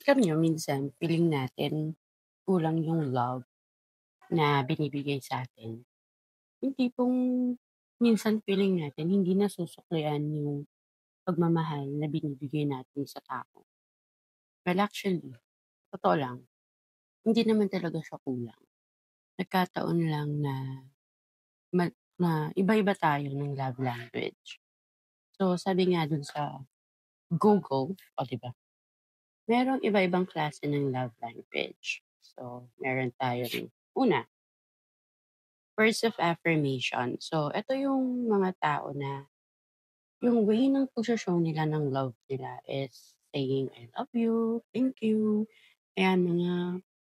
Alam niyo minsan feeling natin kulang yung love na binibigay sa'tin. Yung tipong minsan feeling natin hindi nasusuklian yung pagmamahal na binibigay natin sa tao. Well, actually, totoo lang, hindi naman talaga siya kulang. Nagkataon lang na iba-iba tayo ng love language. So, sabi nga dun sa Google, o 'di ba, merong iba-ibang klase ng love language. So, meron tayong una, words of affirmation. So, eto yung mga tao na yung way ng pagso-show nila ng love nila is saying, "I love you, thank you." Ayan,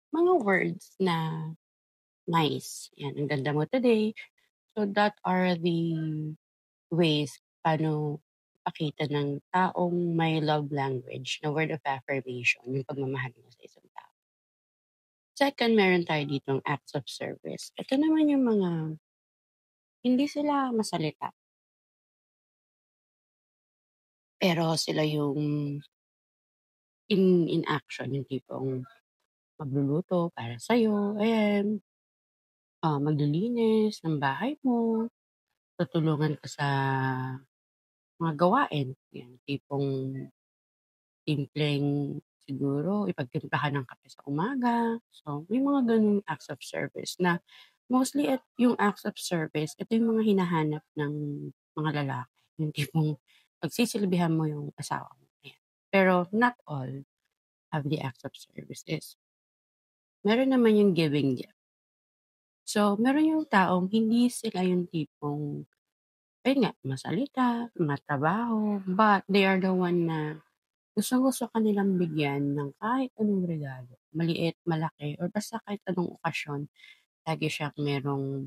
mga words na nice. Yan, "Ang ganda mo today." So, that are the ways paano ipakita ng taong may love language na word of affirmation yung pagmamahal mo sa isang tao. Second, meron tayo ditong acts of service. Ito naman yung mga hindi sila masalita, pero sila yung in action, yung tipong magluluto para sa'yo, ayan, maglilinis ng bahay mo, tutulungan ka sa mga gawain, yan, tipong simpleng siguro ipagtimpla ka ng kape sa umaga. So, may mga gano'ng acts of service na mostly yung acts of service, ito yung mga hinahanap ng mga lalaki, yung tipong pagsisilbihan mo yung asawa mo, ayan. Pero not all of the acts of services. Meron naman yung giving gift. So, meron yung taong hindi sila yung tipong, ayun nga, masalita, matrabaho, but they are the one na gustong-gusto ka nilang bigyan ng kahit anong regalo, maliit, malaki, or basta kahit anong okasyon, lagi siyang merong,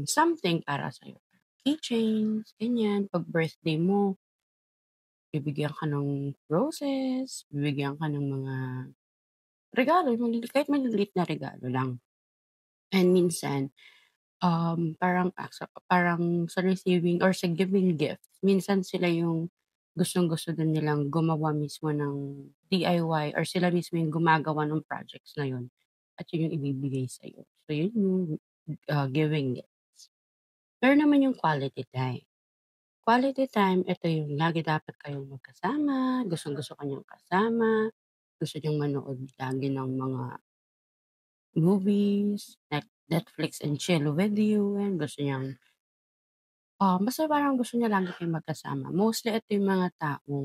something para sa'yo. Keychains, ganyan. 'Pag birthday mo, bibigyan ka ng roses, bibigyan ka ng mga regalo, kahit maliliit na regalo lang. And minsan, parang sa receiving or sa giving gift, minsan sila yung gustong-gusto din nilang gumawa mismo ng DIY or sila mismo yung gumagawa ng projects na yun at yun yung ibibigay sa'yo. So yun yung, giving gifts. Pero naman yung quality time. Quality time, ito yung lagi dapat kayong magkasama, gustong-gusto ka niyang kasama, gusto niyang manood lagi ng mga movies, Netflix and chill with you, and gusto niyang, basta parang gusto niya lagi kayong magkasama. Mostly ito yung mga taong,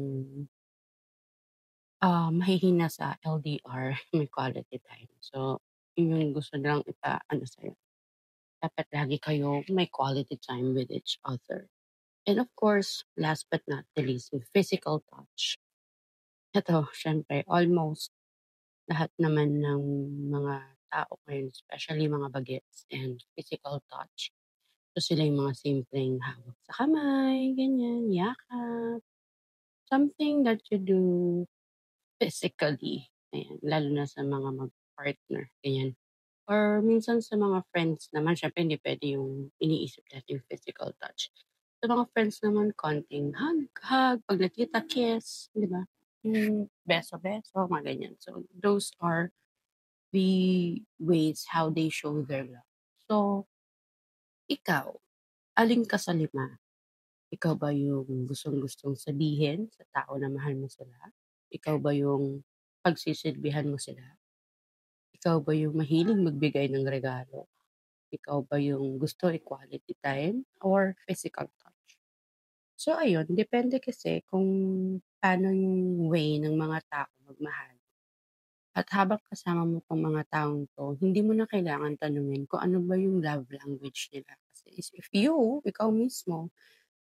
mahihina sa LDR, may quality time. So, yun yung gusto nilang ipa-ano sa'yo, dapat lagi kayo may quality time with each other. And of course, last but not the least, yung physical touch. Ito siyempre almost lahat naman ng mga tao ngayon, especially mga bagets and physical touch. So, sila yung mga simpleng hawak sa kamay, ganyan, yakap, something that you do physically, ayan, lalo na sa mga mag-partner, ganyan. Or minsan sa mga friends naman, siyempre hindi puwede yung iniisip natin yung physical touch. Sa mga friends naman, konting hug-hug, 'pag nagkita kiss, 'di ba? Yung beso-beso, mga ganyan. So, those are the ways how they show their love. So, ikaw, alin ka sa 5? Ikaw ba yung gustong-gustong sabihin sa tao na mahal mo sila? Ikaw ba yung pagsisilbihan mo sila? Ikaw ba yung mahilig magbigay ng regalo? Ikaw ba yung gusto quality time or physical touch? So ayun, depende kasi kung paano yung way ng mga tao magmahal. At habang kasama mo 'tong mga taong 'to, hindi mo na kailangan tanungin kung ano ba yung love language nila. Kasi if ikaw mismo,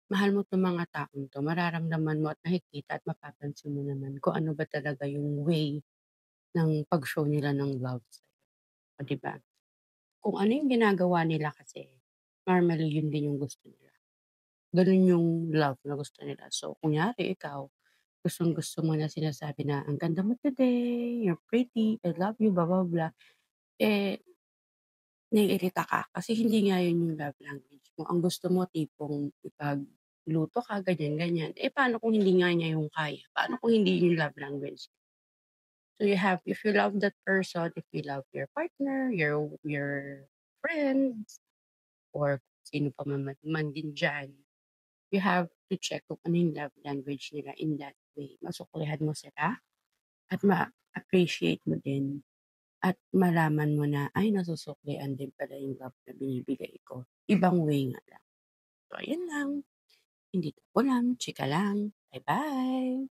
mahal mo 'tong mga taong 'to, mararamdaman mo at nakikita at mapapansin mo naman kung ano ba talaga yung way ng pag-show nila ng love sa'yo, oh, 'di ba? Kung ano yung ginagawa nila kasi, normally yun din yung gusto nila. Ganun yung love na gusto nila. So, kunyari ikaw, gustong-gusto mo na sinasabi na, "Ang ganda mo today, you're pretty, I love you, blah, blah, blah." Eh, naiirita ka kasi hindi nga yun yung love language mo. Ang gusto mo tipong ipagluto ka, ganyan, ganyan. Eh, paano kung hindi nga niya yung kaya? Paano kung hindi yung love language? So you have if you love that person, if you love your partner, your friends, or sino pa man din diyan, you have to check kung ano yung love language nila in that way. Masuklihan mo sila at ma-appreciate mo din at malaman mo na, "Ay nasusuklian din pala yung love na binibigay ko." Ibang way nga lang. So ayun lang, hindi ko lang, chika lang. Bye-bye.